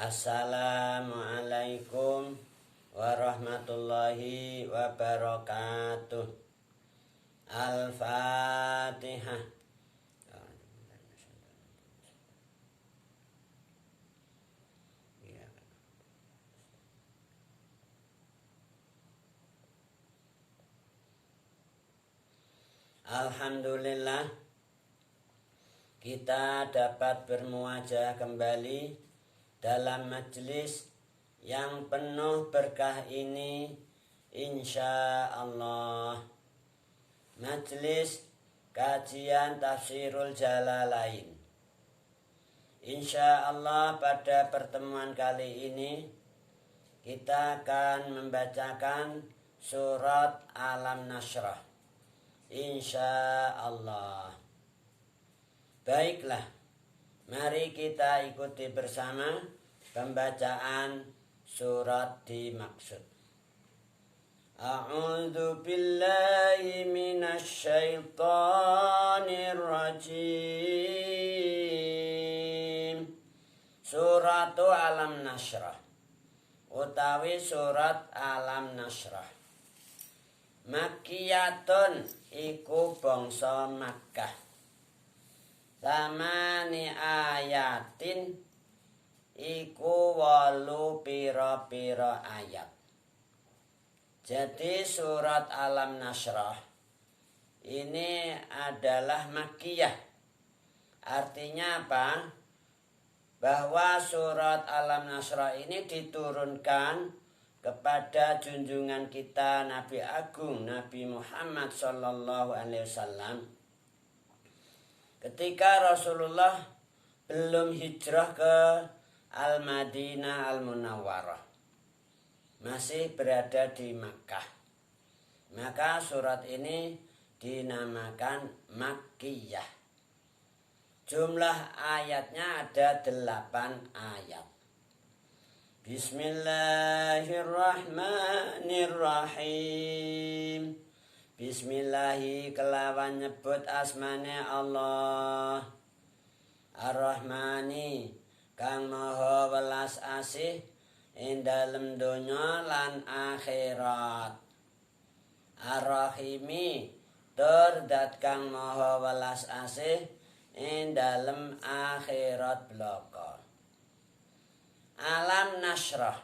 Assalamualaikum warahmatullahi wabarakatuh. Al-Fatihah. Alhamdulillah, kita dapat bermuajah kembali dalam majelis yang penuh berkah ini, insya Allah. Majelis kajian Tafsirul Jalalain. Insya Allah pada pertemuan kali ini kita akan membacakan surat Alam Nashrah. Insya Allah. Baiklah, mari kita ikuti bersama pembacaan surat dimaksud. A'udzu billahi minasy syaithanir rajim. Surat Alam Nashrah utawi surat Alam Nashrah. Makkiyatun iku bangsa Makkah. Samani ayatin iku 8 pira-pira ayat. Jadi surat Alam Nashrah ini adalah Makkiyah. Artinya apa? Bahwa surat Alam Nashrah ini diturunkan kepada junjungan kita Nabi Agung Nabi Muhammad Sallallahu Alaihi Wasallam ketika Rasulullah belum hijrah ke Al-Madinah Al-Munawwarah, masih berada di Makkah. Maka surat ini dinamakan Makkiyah. Jumlah ayatnya ada 8 ayat. Bismillahirrahmanirrahim. Bismillahi kelawan nyebut asmane Allah. Ar-Rahmani kang maha welas asih ing dalem donya lan akhirat. Ar-Rahimi tur dat kang maha welas asih ing dalem akhirat blaka. Alam Nashrah,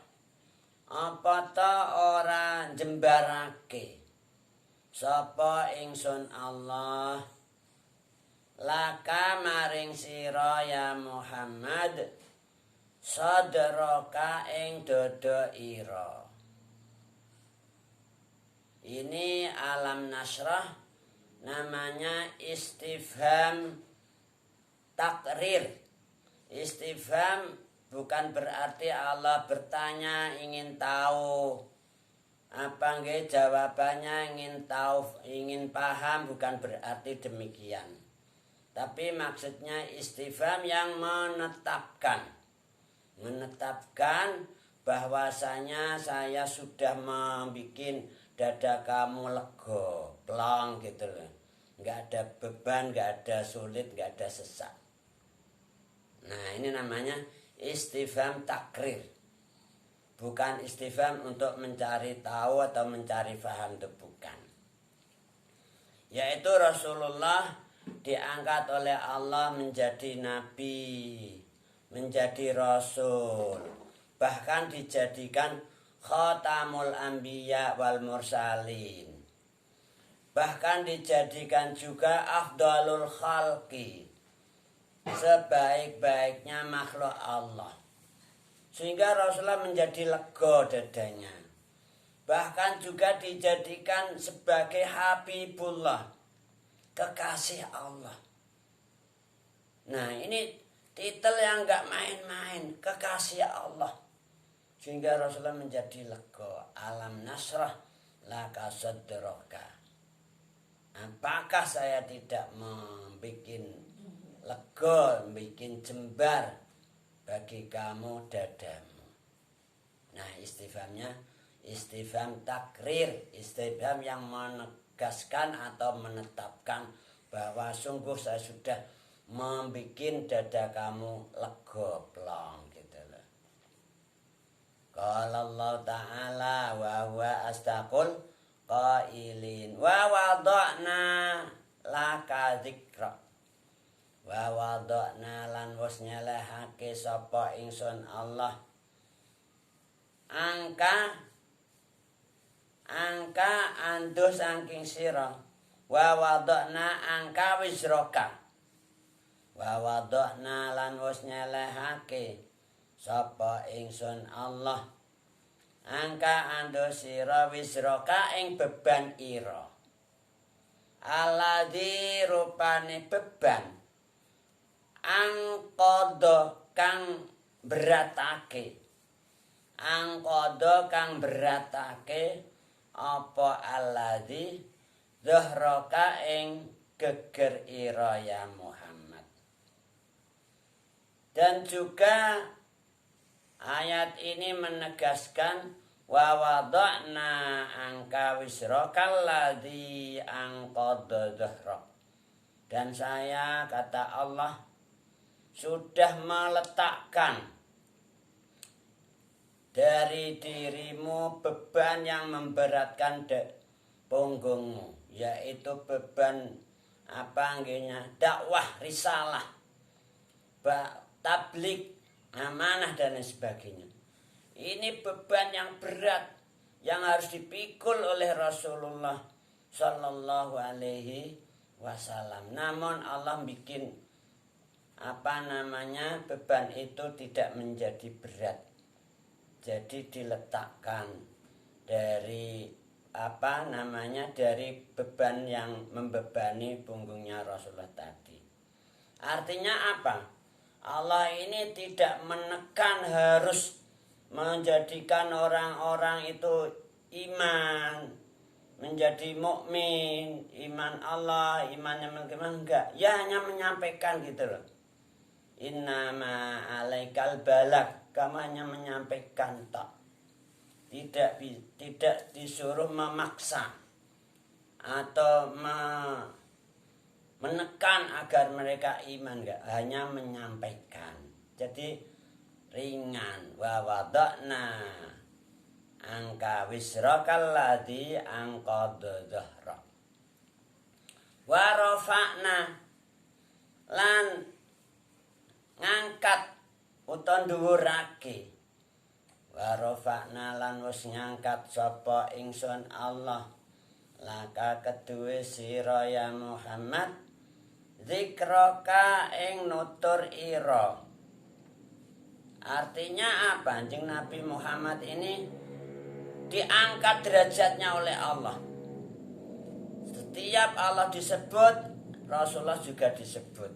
apa ta ora jembarake sapa ingsun Allah laka maring sira ya Muhammad sadraka ing dada ira. Ini Alam Nashrah namanya istifham takrir. Istifham bukan berarti Allah bertanya ingin tahu apa nggih jawabannya, ingin tahu, ingin paham, bukan berarti demikian. Tapi maksudnya istifham yang menetapkan bahwasanya saya sudah membuat dada kamu lega, plong gitu loh. Nggak ada beban, nggak ada sulit, nggak ada sesak. Nah, ini namanya istifham takrir. Bukan istifham untuk mencari tahu atau mencari faham, itu bukan. Yaitu Rasulullah diangkat oleh Allah menjadi nabi, menjadi rasul, bahkan dijadikan khatamul anbiya wal mursalin, bahkan dijadikan juga afdalul khalqi, sebaik-baiknya makhluk Allah. Sehingga Rasulullah menjadi lega dadanya. Bahkan juga dijadikan sebagai Habibullah, kekasih Allah. Nah, ini titel yang gak main-main, kekasih Allah. Sehingga Rasulullah menjadi lega. Alam Nashrah laka sadraka. Apakah saya tidak membuat lega, bikin jembar bagi kamu dadamu. Nah, istifhamnya istifham takrir, istifham yang menegaskan atau menetapkan bahwa sungguh saya sudah membuat dada kamu lega plong gitu loh. nyelehake sapa ingsun Allah angka anduh saking sira wa wadana angka wisroka wa wadana lan wis nyelehake sapa ingsun Allah angka anduh sira wisroka ing beban ira alladzi rupane beban angkodo kang beratake apa alladzi zahraka ing geger ira ya Muhammad. Dan juga ayat ini menegaskan wa wada'na angka wisrokal ladzi angqadha dhahrak. Dan saya kata Allah sudah meletakkan dari dirimu beban yang memberatkan punggungmu, yaitu beban dakwah, risalah, tablik, amanah dan sebagainya. Ini beban yang berat yang harus dipikul oleh Rasulullah Sallallahu Alaihi Wasallam. Namun Allah bikin beban itu tidak menjadi berat. Jadi diletakkan dari dari beban yang membebani punggungnya Rasulullah tadi. Artinya apa? Allah ini tidak menekan harus menjadikan orang-orang itu iman, menjadi mukmin, iman Allah, imannya enggak. Ya hanya menyampaikan gitu loh. Innama alaikal balak, kamu hanya menyampaikan tak. Tidak disuruh memaksa atau menekan agar mereka iman, enggak, hanya menyampaikan. Jadi ringan. Wa wada'na angka wisrakal ladzi angqadha dhahrak wa rafa'na lan ngangkat utawa dhuwurake wa rafa'na lan wis ngangkat sapa ingsun Allah laka keduwe sira ya Muhammad zikraka ing nutur ira. Artinya apa? Kanjeng Nabi Muhammad ini diangkat derajatnya oleh Allah. Setiap Allah disebut, Rasulullah juga disebut.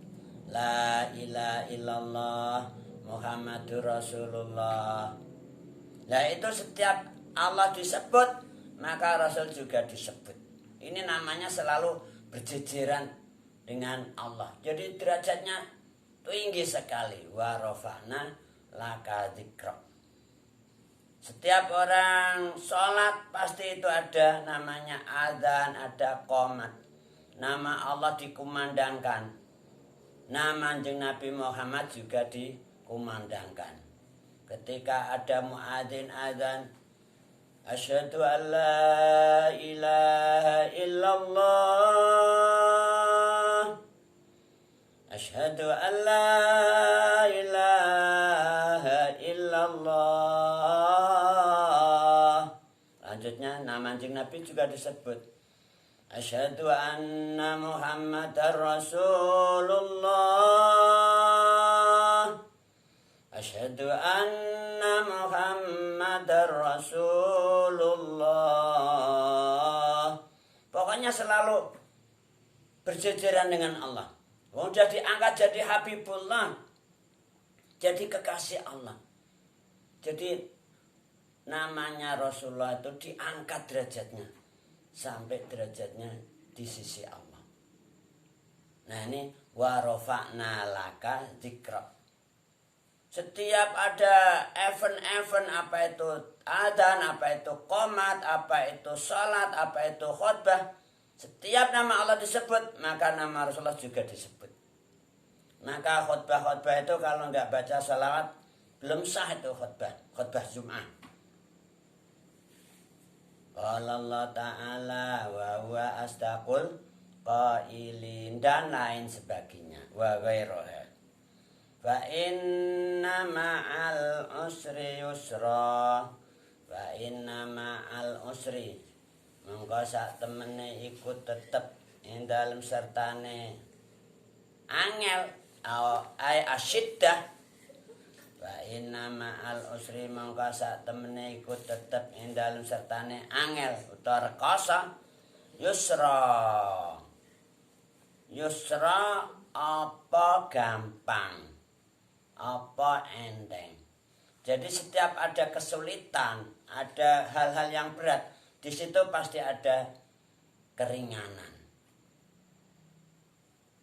La ilaha illallah Muhammadur Rasulullah. Nah itu setiap Allah disebut, maka Rasul juga disebut. Ini namanya selalu berjejeran dengan Allah. Jadi derajatnya tinggi sekali. Wa rafa'na laka dzikra. Setiap orang sholat pasti itu ada namanya adzan, ada qomat. Nama Allah dikumandangkan. Nama Kanjeng Nabi Muhammad juga dikumandangkan. Ketika ada muadzin adzan, asyhadu an la ilaha illallah. Asyhadu an la ilaha illallah. Lanjutnya nama Kanjeng Nabi juga disebut. Asyhadu anna Muhammadar Rasulullah. Asyhadu anna Muhammadar Rasulullah. Pokoknya selalu berjejeran dengan Allah. Sudah diangkat jadi Habibullah, jadi kekasih Allah. Jadi namanya Rasulullah itu diangkat derajatnya sampai derajatnya di sisi Allah. Nah ini wa rafa'na laka dzikra. Setiap ada event-event, apa itu adzan, apa itu qomat, apa itu salat, apa itu khutbah, setiap nama Allah disebut, maka nama Rasulullah juga disebut. Maka khutbah-khutbah itu kalau nggak baca salawat belum sah itu khutbah Jum'ah. Qala Allah Ta'ala wa huwa asdaqul qailin dan lain sebagainya wa ghairuha. Fa inna ma'al usri yusra. Fa inna ma'al usri. Mongko sak temene iku tetep ing dalem sertane angel ay asyiddah. Fa inna ma'al usri mongko sak temene iku tetep ing dalem sertane angel utawa rekoso yusra. Yusra apa gampang, apa enteng. Jadi setiap ada kesulitan, ada hal-hal yang berat, di situ pasti ada keringanan.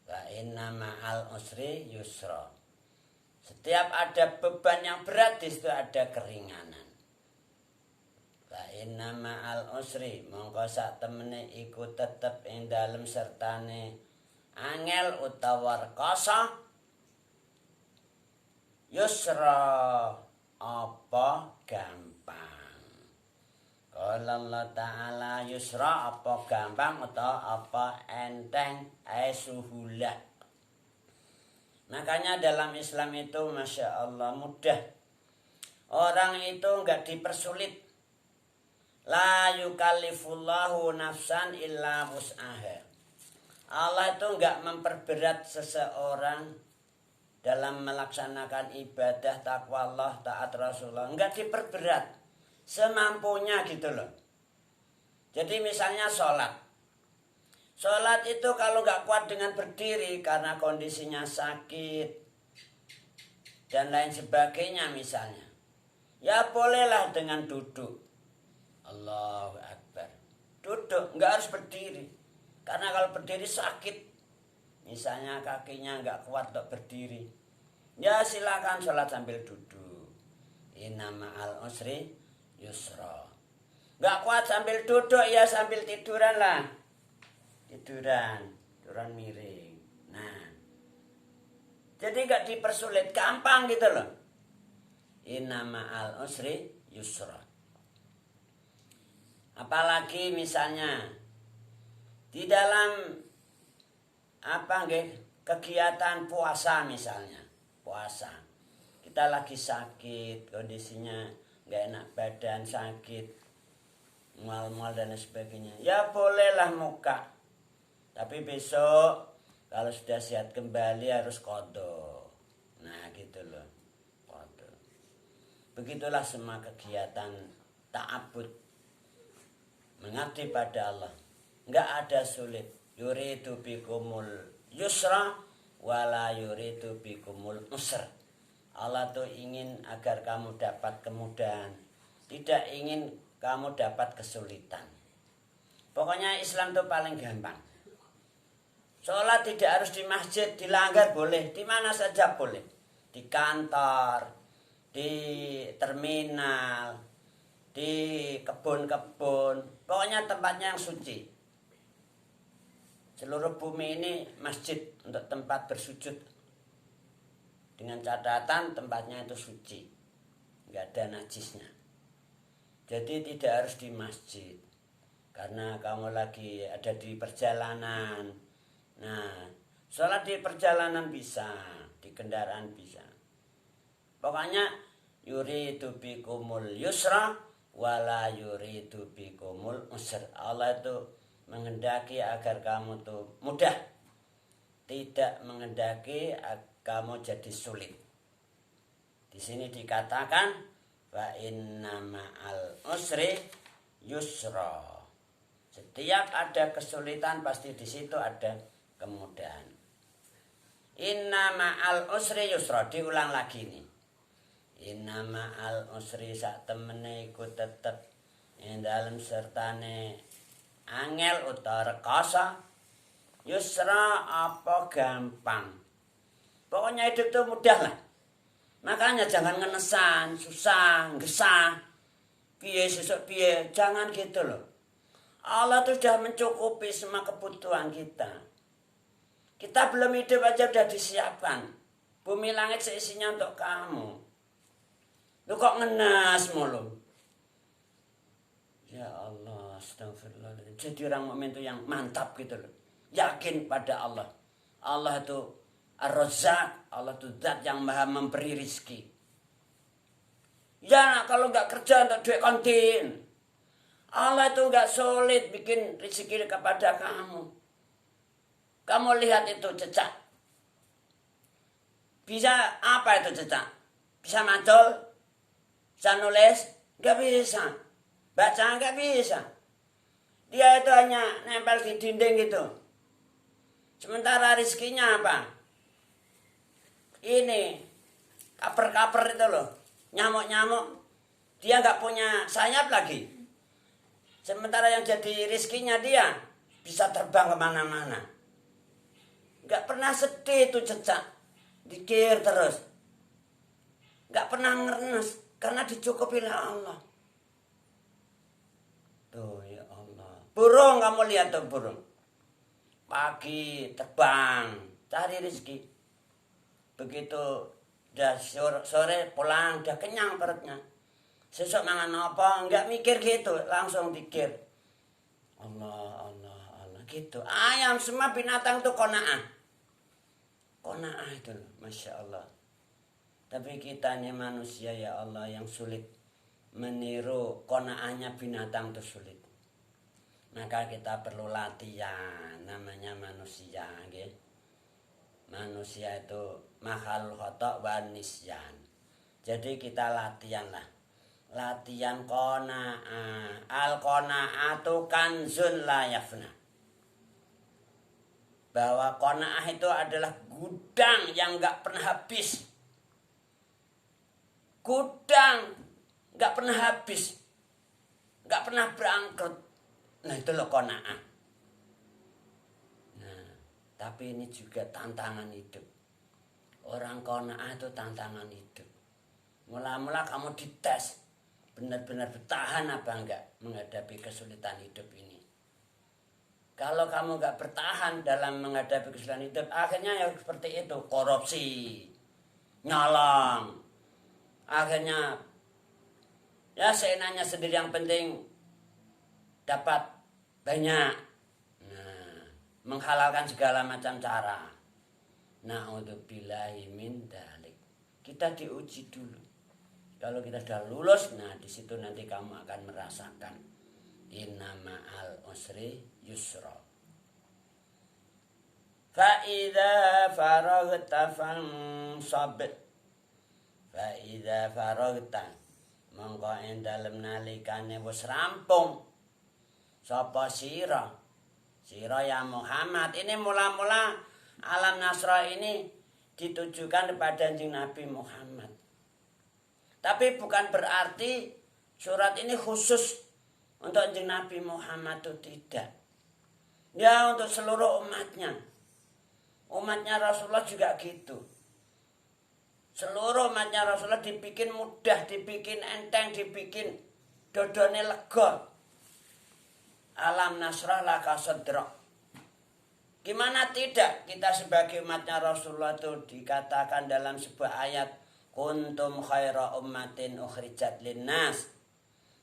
Wa inna ma'al usri yusra. Setiap ada beban yang berat, di situ ada keringanan. Wa inna ma'al usri mongko sak temene iku tetep ing dalem sertane angel utawa rekoso yusra apa gampang. Qala Allah Ta'ala yusra apa gampang utawa apa enteng suhulah. Makanya dalam Islam itu Masya Allah mudah. Orang itu enggak dipersulit. La yukallifullahu nafsan illa wus'aha. Allah itu enggak memperberat seseorang dalam melaksanakan ibadah takwa Allah, taat Rasulullah. Enggak diperberat, semampunya gitu loh. Jadi misalnya sholat. Sholat itu kalau enggak kuat dengan berdiri karena kondisinya sakit dan lain sebagainya misalnya. Ya bolehlah dengan duduk. Allahu Akbar. Duduk, enggak harus berdiri. Karena kalau berdiri sakit. Misalnya kakinya enggak kuat untuk berdiri. Ya silakan sholat sambil duduk. Inna ma'al usri yusra. Enggak kuat sambil duduk, ya sambil tiduran lah. Tiduran miring. Nah. Jadi enggak dipersulit, gampang gitu loh. Inna ma'al usri yusra. Apalagi misalnya di dalam kegiatan puasa misalnya. Puasa. Kita lagi sakit, kondisinya nggak enak badan, sakit, mual-mual dan sebagainya. Ya bolehlah muka. Tapi besok kalau sudah sehat kembali harus qadha. Nah gitu loh. Qadha. Begitulah semua kegiatan ta'abbud. Mengabdi pada Allah. Enggak ada sulit. Yuridu bikumul yusra wala yuridu bikumul usr. Allah tuh ingin agar kamu dapat kemudahan, tidak ingin kamu dapat kesulitan. Pokoknya Islam tuh paling gampang. Sholat tidak harus di masjid, dilanggar boleh, di mana saja boleh. Di kantor, di terminal, di kebun-kebun, pokoknya tempatnya yang suci. Seluruh bumi ini masjid untuk tempat bersujud. Dengan catatan tempatnya itu suci. Enggak ada najisnya. Jadi tidak harus di masjid. Karena kamu lagi ada di perjalanan. Nah, sholat di perjalanan bisa. Di kendaraan bisa. Pokoknya yuridu bikumul yusra wala yuridu bikumul usr. Allah itu menghendaki agar kamu tuh mudah, tidak menghendaki kamu jadi sulit. Di sini dikatakan wa inna ma'al usri yusra. Setiap ada kesulitan pasti di situ ada kemudahan. Inna ma'al usri yusra, diulang lagi nih. Inna ma'al usri sak temene iku tetep ing dalem sertane angel utawa rekoso yusra apa gampang. Pokoknya hidup itu mudah lah. Makanya jangan ngenesan, susah, gesah, piye sesuk piye, jangan gitu loh. Allah tuh sudah mencukupi semua kebutuhan kita. Kita belum hidup aja udah disiapkan. Bumi langit seisinya untuk kamu. Lu kok ngenes mulu? Ya Allah, astagfirullahaladzim. Jadi orang mukmin itu yang mantap gitu loh. Yakin pada Allah. Allah itu Ar-Razzaq, Allah itu zat yang maha memberi rizki. Ya kalau nggak kerja untuk duit kontin, Allah itu nggak sulit bikin rizki kepada kamu. Kamu lihat itu cecak. Bisa apa itu cecak? Bisa macul? Bisa nulis? Nggak bisa. Baca nggak bisa. Dia itu hanya nempel di dinding gitu. Sementara rizkinya apa? Ini kaper-kaper itu loh, nyamuk-nyamuk, dia nggak punya sayap lagi. Sementara yang jadi rizkinya dia bisa terbang kemana-mana. Nggak pernah sedih itu cecak, dikir terus, nggak pernah ngerenes karena dicukupi oleh Allah. Tuh ya Allah. Burung, kamu lihat tuh burung, pagi terbang cari rizki. Begitu udah sore pulang udah kenyang perutnya. Sesuk mangan apa enggak mikir gitu, langsung pikir Allah Allah Allah gitu. Ayam semua binatang tuh qanaah. Qanaah itu Masya Allah. Tapi kita ini manusia ya Allah yang sulit meniru qanaahnya binatang itu sulit. Maka kita perlu latihan, namanya manusia gitu. Manusia itu makhluk khata' wa nisyan. Jadi kita latihan lah. Latihan qanaah. Al qanaatu kanzun la yafna. Bahwa qanaah itu adalah gudang yang enggak pernah habis. Gudang enggak pernah habis. Enggak pernah bangkrut. Nah itu loh qanaah. Tapi ini juga tantangan hidup. Orang qanaah itu tantangan hidup. Mula-mula kamu dites. Benar-benar bertahan apa enggak menghadapi kesulitan hidup ini. Kalau kamu enggak bertahan dalam menghadapi kesulitan hidup, akhirnya ya seperti itu. Korupsi. Nyolong. Akhirnya ya seenaknya sendiri, yang penting dapat banyak. Menghalalkan segala macam cara. Na'udzubillahi min dzalik. Kita diuji dulu. Kalau kita sudah lulus, nah di situ nanti kamu akan merasakan inna ma'al usri yusra. Fa idza faraghta fansab. Fa idza faraghta, mongko ing dalem nalikane wis rampung sapa sira. Sira ya Muhammad. Ini mula-mula alam Nasra ini ditujukan kepada Nabi Muhammad. Tapi bukan berarti surat ini khusus untuk Nabi Muhammad, itu tidak. Ya untuk seluruh umatnya. Umatnya Rasulullah juga gitu. Seluruh umatnya Rasulullah dibikin mudah, dibikin enteng, dibikin dodone lega. Alam nasrah laka sadrak. Gimana tidak kita sebagai umatnya Rasulullah itu dikatakan dalam sebuah ayat, kuntum khaira ummatin ukhrijat linnas.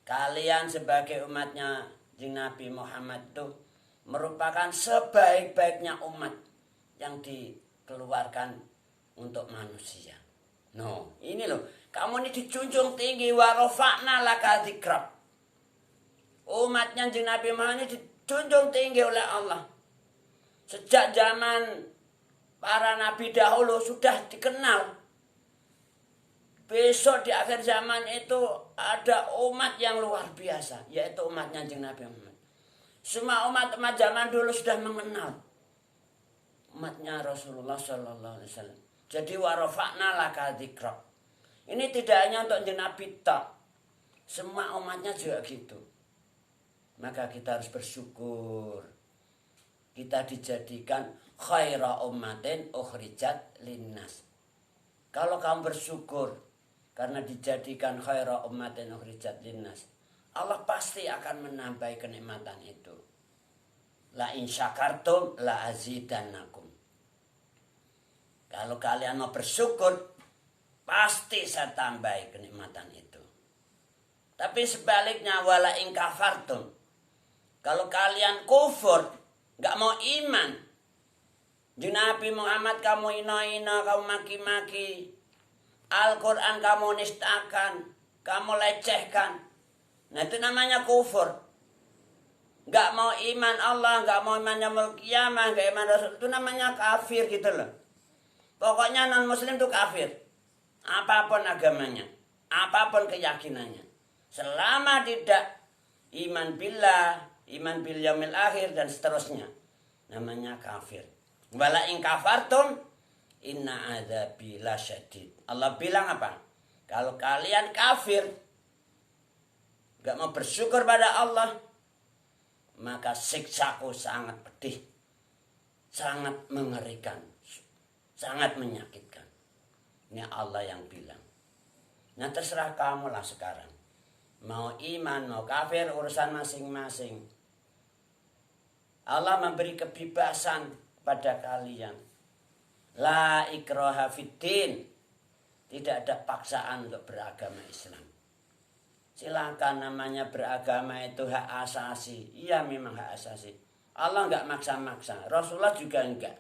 Kalian sebagai umatnya Nabi Muhammad itu merupakan sebaik-baiknya umat yang dikeluarkan untuk manusia. No, ini loh, kamu ini dijunjung tinggi, wa rafa'na laka dzikrak. Umatnya Nabi Muhammad ini dijunjung tinggi oleh Allah. Sejak zaman para nabi dahulu sudah dikenal. Besok di akhir zaman itu ada umat yang luar biasa, yaitu umatnya Nabi Muhammad. Semua umat-umat zaman dulu sudah mengenal umatnya Rasulullah Sallallahu Alaihi Wasallam. Jadi warofakna laka dzikrak. Ini tidak hanya untuk Nabi tak, semua umatnya juga gitu. Maka kita harus bersyukur. Kita dijadikan khaira ummatin ukhrijat linnas. Kalau kamu bersyukur karena dijadikan khaira ummatin ukhrijat linnas, Allah pasti akan menambah kenikmatan itu. La in syakartum la azidannakum. Kalau kalian mau bersyukur, pasti saya tambah kenikmatan itu. Tapi sebaliknya wala in kafartum. Kalau kalian kufur, nggak mau iman, Nabi Muhammad kamu ino-ino, kamu maki-maki. Al-Quran kamu nistakan, kamu lecehkan. Nah itu namanya kufur. Gak mau iman Allah, gak mau iman yaumul qiyamah, gak iman Rasul. Itu namanya kafir gitu loh. Pokoknya non muslim itu kafir. Apapun agamanya, apapun keyakinannya. Selama tidak iman billah, iman bil yaumil akhir dan seterusnya. Namanya kafir. Wala in kafartum inna adzabi lasyadid. Allah bilang apa? Kalau kalian kafir, gak mau bersyukur pada Allah, maka siksaku sangat pedih, sangat mengerikan, sangat menyakitkan. Ini Allah yang bilang. Nah terserah kamu lah sekarang. Mau iman, mau kafir, urusan masing-masing. Allah memberi kebebasan pada kalian. La ikraha fiddin. Tidak ada paksaan untuk beragama Islam. Silakan, namanya beragama itu hak asasi. Iya memang hak asasi. Allah enggak maksa-maksa. Rasulullah juga enggak.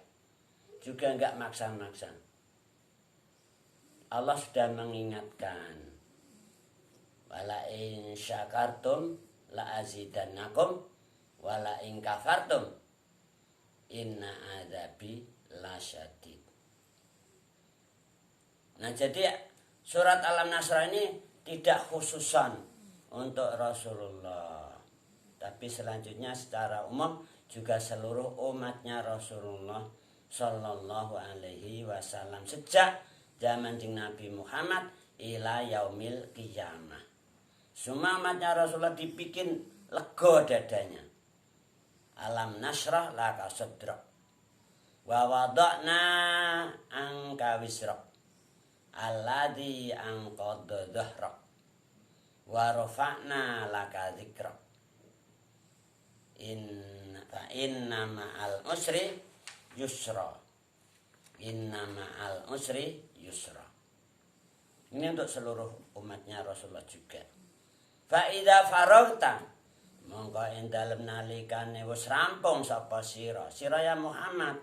Juga enggak maksa-maksa. Allah sudah mengingatkan. Wala in syakartum la azidannakum wala in kafartum inna adzabi lasyadid. Nah jadi surat Al-Nasr ini tidak khususan untuk Rasulullah, tapi selanjutnya secara umum juga seluruh umatnya Rasulullah Sallallahu Alaihi Wasallam sejak zaman Nabi Muhammad ila yaumil qiyamah. Semua umatnya Rasulullah dibikin lega dadanya. Alam nasrah laka sadrak wa wada'na anka wisrak alladzi anqadha dhahrak wa rafa'na laka dzikrak inna ma'al usri yusra yusra. Ini untuk seluruh umatnya Rasulullah juga. Fa idza faragta mongko ing dalem nalikane wis rampung sapa sira ya Muhammad,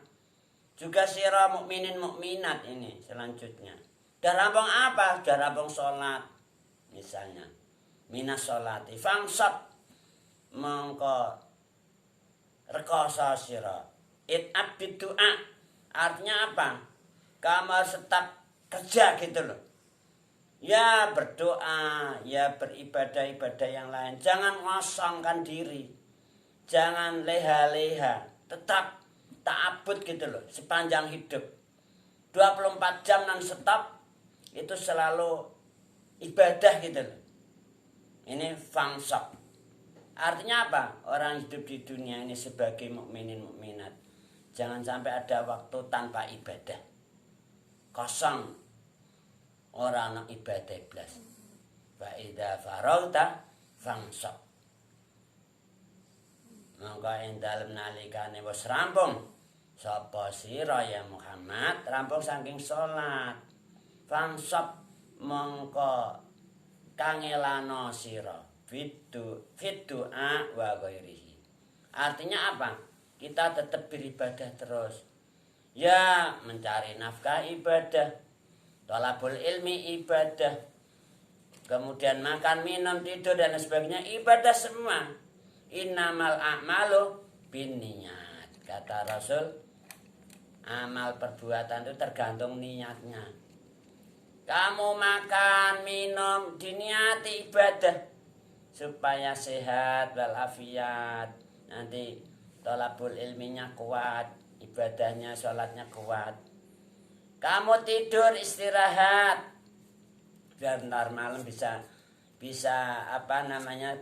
juga sira mukminin mukminat ini selanjutnya. Sudah rampung apa? Sudah rampung sholat misalnya. Minas sholati fangsat mongko rekoso sira. It'ab bidu'a artinya apa? Kamu harus tetap kerja gitu loh. Ya berdoa, ya beribadah-ibadah yang lain. Jangan ngosongkan diri. Jangan leha-leha. Tetap ta'abud gitu loh sepanjang hidup. 24 jam non-stop itu selalu ibadah gitu loh. Ini fangsab. Artinya apa? Orang hidup di dunia ini sebagai mukminin mukminat. Jangan sampai ada waktu tanpa ibadah. Kosong. Orang nak ibadah blas. Fa idza faragta fangsab. Mangka ing dalem nalikane wis rampung sapa sira ya Muhammad, rampung saking salat. Fangsab mangka kangelano sira fiddu'a wa ghairihi. Artinya apa? Kita tetap beribadah terus. Ya, mencari nafkah ibadah. Thalabul ilmi ibadah, kemudian makan, minum, tidur dan sebagainya ibadah semua. Innamal a'malu binniyat. Kata Rasul, amal perbuatan itu tergantung niatnya. Kamu makan, minum, diniati ibadah supaya sehat walafiat. Nanti thalabul ilminya kuat, ibadahnya, sholatnya kuat. Kamu tidur istirahat biar ntar malam bisa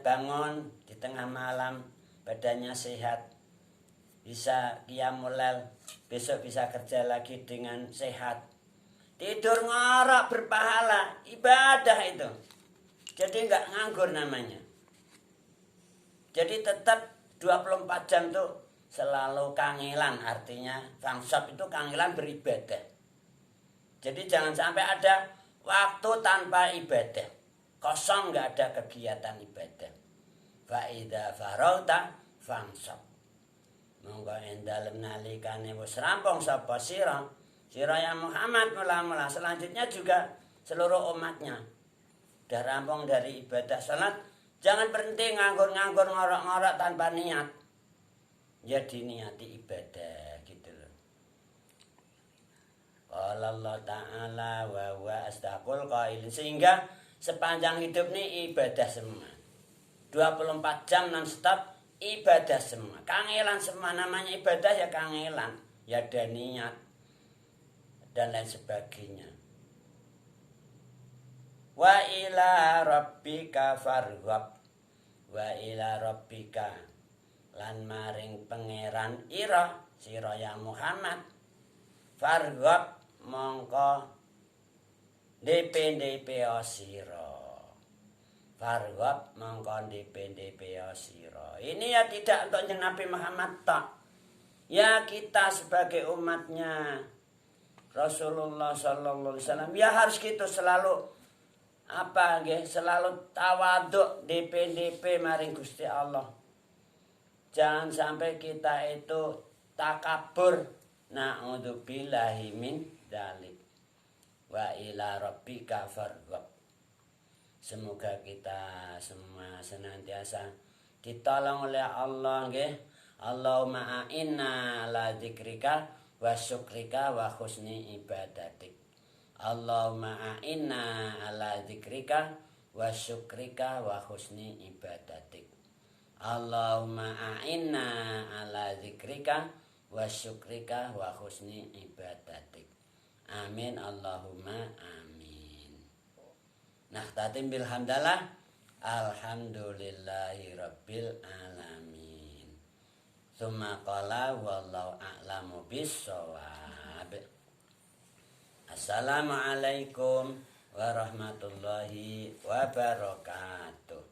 bangun di tengah malam badannya sehat, bisa qiyamul lail, besok bisa kerja lagi dengan sehat. Tidur ngorok berpahala, ibadah itu. Jadi enggak nganggur namanya. Jadi tetap 24 jam tuh selalu kangelan, artinya fangsab itu kangelan beribadah. Jadi jangan sampai ada waktu tanpa ibadah. Kosong nggak ada kegiatan ibadah. Fa idza faragta fansab. Monggo ing dalem nalikane wis rampung sapa sira ya Muhammad mula-mula, selanjutnya juga seluruh umatnya. Udah rampung dari ibadah salat, jangan berhenti nganggur-nganggur ngorok-ngorok tanpa niat. Ya diniati ibadah gitu loh. Qala Allah Ta'ala wa huwa asdaqul qailin, sehingga sepanjang hidup ini ibadah semua. 24 jam non-stop ibadah semua. Kangelan semua, namanya ibadah ya kangelan. Ya ada niat dan lain sebagainya. Wa ila rabbika farghab, wa ila rabbika lan maring pangeran ira sira ya Muhammad, farghab mongko DP sira, farghab mongko DP sira. Ini ya tidak untuk Nabi Muhammad tak, ya kita sebagai umatnya Rasulullah Sallallahu Alaihi Wasallam ya harus gitu, selalu selalu tawaduk DP maring Gusti Allah. Jangan sampai kita itu takabur. Na'udzubillahi min dzalik. Wa ila rabbika farghab. Semoga kita semua senantiasa ditolong oleh Allah nggih. Allahumma a'inna ala dzikrika wa syukrika wa husni ibadatik. Allahumma a'inna ala dzikrika wa syukrika wa husni ibadatik. Allahumma a'inna ala dzikrika wa syukrika wa husni ibadatik. Amin Allahumma amin. Nah, tatim bilhamdalah. Alhamdulillahi rabbil alamin. Tsumma qala wallahu a'lamu bissawab. Assalamualaikum warahmatullahi wabarakatuh.